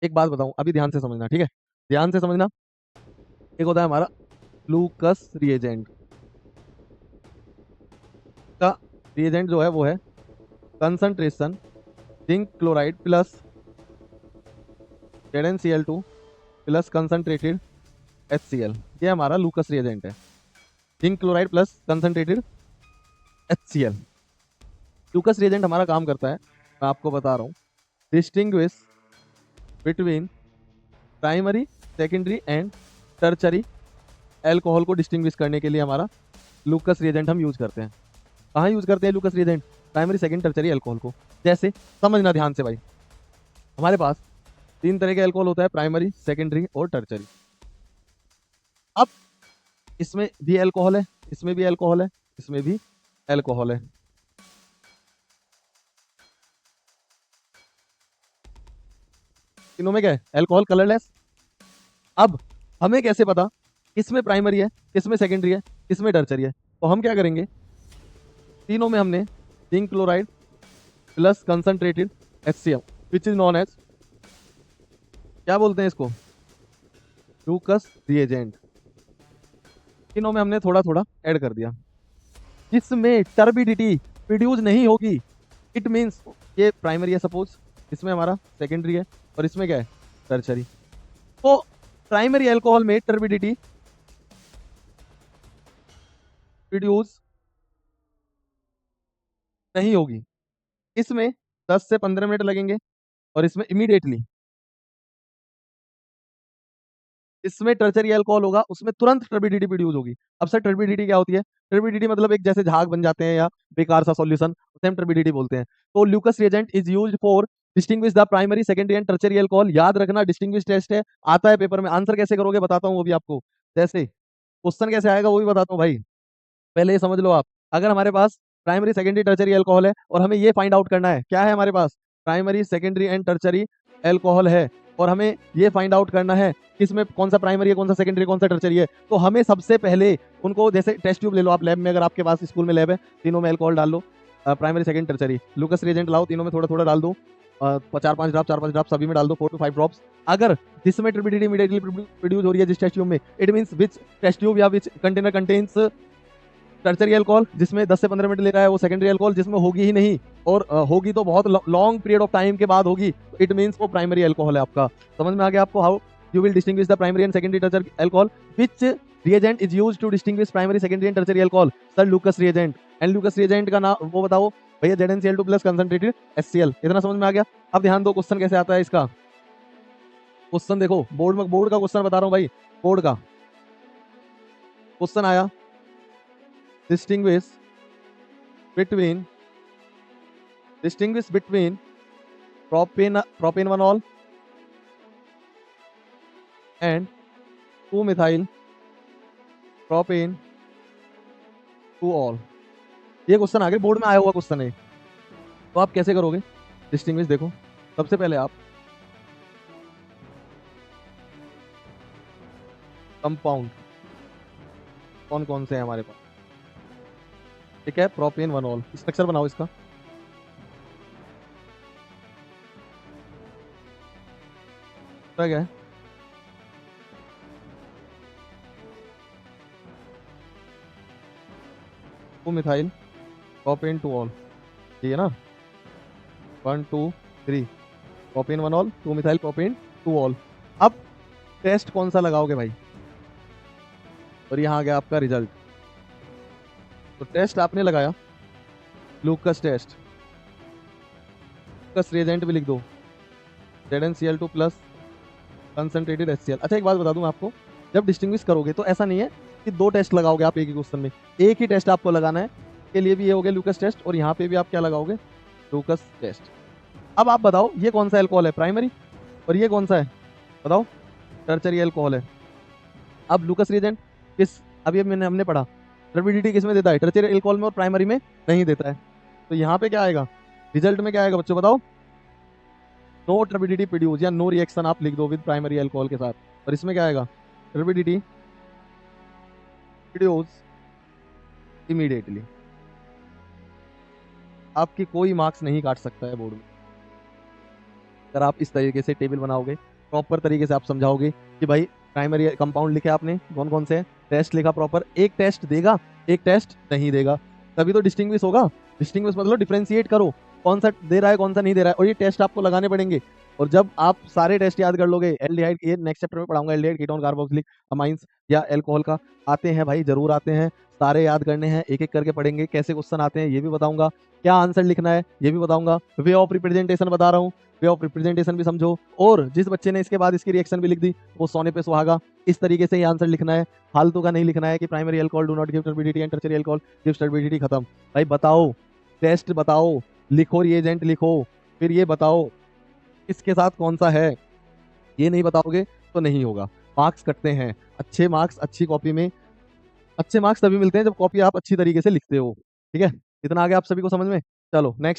एक बात बताऊं, अभी ध्यान से समझना, ठीक है? ध्यान से समझना। एक होता है हमारा लूकस रिएजेंट का रिएजेंट जो है वो है concentration zinc chloride plus ZnCl2 plus concentrated HCl। ये हमारा लूकस रिएजेंट है, zinc chloride plus concentrated HCl। लूकस reagent हमारा काम करता है, मैं आपको बता रहा हूँ, distinguish between primary secondary and tertiary alcohol को डिस्टिंग्विश करने के लिए हमारा लूकस रिएजेंट हम यूज करते हैं। कहाँ यूज करते हैं लूकस reagent? Primary second tertiary alcohol को। जैसे समझना ध्यान से भाई, हमारे पास तीन तरह के एल्कोहल होता है, प्राइमरी सेकेंडरी और टर्चरी। अब इसमें भी एल्कोहल है, इसमें भी एल्कोहल है, इसमें भी एल्कोहल है। तीनों में क्या है? Alcohol colourless. अब हमें कैसे पता किसमें प्राइमरी है, किसमें सेकेंडरी है, किसमें टर्चरी है? तो हम क्या करेंगे, तीनों में हमने zinc chloride plus concentrated HCl which is known as, क्या बोलते हैं इसको, लूकस रिएजेंट। तीनों में हमने थोड़ा थोड़ा ऐड कर दिया। जिसमें टर्बिडिटी प्रोड्यूस नहीं होगी, इट मीन्स ये प्राइमरी है सपोज, इसमें हमारा सेकेंडरी है, और इसमें क्या है, टर्चरी। तो प्राइमरी एल्कोहल में टर्बिडिटी प्रोड्यूस नहीं होगी, इसमें 10 से 15 मिनट लगेंगे, और इसमें इमीडिएटली। इसमें टर्चरी अल्कोहल होगा, उसमें तुरंत टर्बिडिटी प्रोड्यूस होगी। अब सर टर्बिडिटी क्या होती है? टर्बिडिटी मतलब एक जैसे झाग बन जाते हैं या बेकार सा सॉल्यूशन, उसे हम टर्बिडिटी बोलते हैं। तो Lucas reagent is used for distinguish the primary secondary and tertiary alcohol. याद रखना, डिस्टिंग्विश टेस्ट है, आता है पेपर में। आंसर कैसे करोगे बताता हूँ वो भी आपको, जैसे क्वेश्चन कैसे आएगा वो भी बताता हूँ भाई। पहले ये समझ लो आप, अगर हमारे पास प्राइमरी सेकेंडरी टर्चरी अल्कोहल है और हमें ये फाइंड आउट करना है, क्या है हमारे पास, primary secondary and tertiary alcohol है, और हमें ये फाइंड आउट करना है किसमें कौन सा प्राइमरी है, कौन सा सेकेंडरी, कौन सा टर्चरी है, तो हमें सबसे पहले उनको, जैसे टेस्ट ट्यूब ले लो आप लैब में, अगर आपके पास स्कूल में लैब है, तीनों में अल्कोहल डाल लो, primary second tertiary, Lucas reagent लाओ, तीनों में थोड़ा थोड़ा डाल दो, 4-5 ड्रॉप सभी में डाल दो, 4 to 5 ड्रॉप्स। अगर जिसमें टर्बिडिटी इमीडिएटली प्रोड्यूस हो रही है जिस टेस्ट ट्यूब में, it means which test tube या which container contains tertiary alcohol, जिसमें 10 से 15 मिनट ले रहा है, वो सेकेंडरी अल्कोहल जिसमें होगी ही नहीं, और होगी तो बहुत लॉन्ग पीरियड ऑफ टाइम के बाद होगी, इट मींस वो प्राइमरी अल्कोहल है आपका। समझ में आ गया आपको? How you will distinguish the primary and secondary tertiary alcohol, which reagent is used to distinguish primary secondary and tertiary alcohol? Sir Lucas reagent. And Lucas reagent का नाम वो बताओ भैया, ZnCl2 प्लस कंसंट्रेटेड HCl। इतना समझ में आ गया? अब ध्यान दो, क्वेश्चन कैसे आता है इसका। क्वेश्चन देखो, बोर्ड का क्वेश्चन बता रहा हूँ भाई, बोर्ड का क्वेश्चन आया, distinguish between distinguish between propanol and 2-methyl propane 2-ol। ये क्वेश्चन आगे बोर्ड में आया हुआ क्वेश्चन है, तो आप कैसे करोगे डिस्टिंग्विश? देखो सबसे पहले आप कंपाउंड कौन कौन से हैं हमारे पास, ठीक है, प्रोपेन 1-ol, स्ट्रक्चर बनाओ इसका। क्या है, 2-methyl propane 2-ol, ठीक है ना, 1 2 3 propane 1-ol, 2-methyl propane 2-ol। अब टेस्ट कौन सा लगाओगे भाई, और यहाँ आ गया आपका रिजल्ट। तो टेस्ट आपने लगाया लूकस टेस्ट, लूकस रिएजेंट भी लिख दो, ZnCl2 प्लस कंसंट्रेटेड HCl। अच्छा एक बात बता दूं मैं आपको, जब डिस्टिंग्विश करोगे तो ऐसा नहीं है कि दो टेस्ट लगाओगे आप एक ही क्वेश्चन में, एक ही टेस्ट आपको लगाना है। के लिए भी ये हो गया लूकस टेस्ट, और यहाँ पे भी आप क्या लगाओगे, लूकस टेस्ट। अब आप बताओ ये कौन सा एल्कोहल है, प्राइमरी, और ये कौन सा है बताओ, टर्चरी एल्कोहल है। अब लूकस रिएजेंट किस, अभी मैंने हमने पढ़ा, टर्बिडिटी किस में देता है, टर्चरी एल्कोहल में, और प्राइमरी में नहीं देता है। तो यहाँ पे क्या आएगा, रिजल्ट में क्या आएगा बच्चों बताओ, नो टर्बिडिटी प्रोड्यूस, या नो रिएक्शन आप लिख दो विद प्राइमरी अल्कोहल के साथ, और इसमें क्या आएगा, टर्बिडिटी प्रोड्यूस इमीडिएटली। आपकी कोई मार्क्स नहीं काट सकता है बोर्ड में, अगर आप इस तरीके से टेबल बनाओगे, प्रॉपर तरीके से आप समझाओगे कि भाई प्राइमरी कंपाउंड लिखे आपने कौन-कौन से हैं, टेस्ट लिखा प्रॉपर, एक टेस्ट देगा, एक टेस्ट नहीं देगा, तभी तो डिस्टिंग्विश होगा। डिस्टिंग्विश मतलब डिफरेंशिएट करो, कौन सा दे रहा है, कौन सा नहीं दे रहा है, और ये टेस्ट आपको लगाने पड़ेंगे। और जब आप सारे टेस्ट याद कर लोगे, एल्डिहाइड, ये नेक्स्ट चैप्टर में पढ़ाऊंगा, एल्डिहाइड, कीटोन, कार्बोक्सिलिक अमाइंस या अल्कोहल का आते हैं भाई, जरूर आते हैं, सारे याद करने हैं, एक एक करके पढ़ेंगे, कैसे क्वेश्चन आते हैं ये भी बताऊंगा, क्या आंसर लिखना है ये भी बताऊंगा, वे ऑफ रिप्रेजेंटेशन बता रहा हूँ, वे ऑफ रिप्रेजेंटेशन भी समझो। और जिस बच्चे ने इसके बाद इसकी रिएक्शन भी लिख दी वो सोने पे सुहागा, इस तरीके से ये आंसर लिखना है, फालतू का नहीं लिखना है कि primary alcohol do not give turbidity and tertiary alcohol gives turbidity, खत्म। भाई बताओ, टेस्ट बताओ, लिखो, रिएजेंट लिखो, फिर ये बताओ इसके साथ कौन सा है, ये नहीं बताओगे तो नहीं होगा, मार्क्स कटते हैं। अच्छे मार्क्स अच्छी कॉपी में, अच्छे मार्क्स तभी मिलते हैं जब कॉपी आप अच्छी तरीके से लिखते हो। ठीक है, इतना आगे आप सभी को समझ में। चलो नेक्स्ट।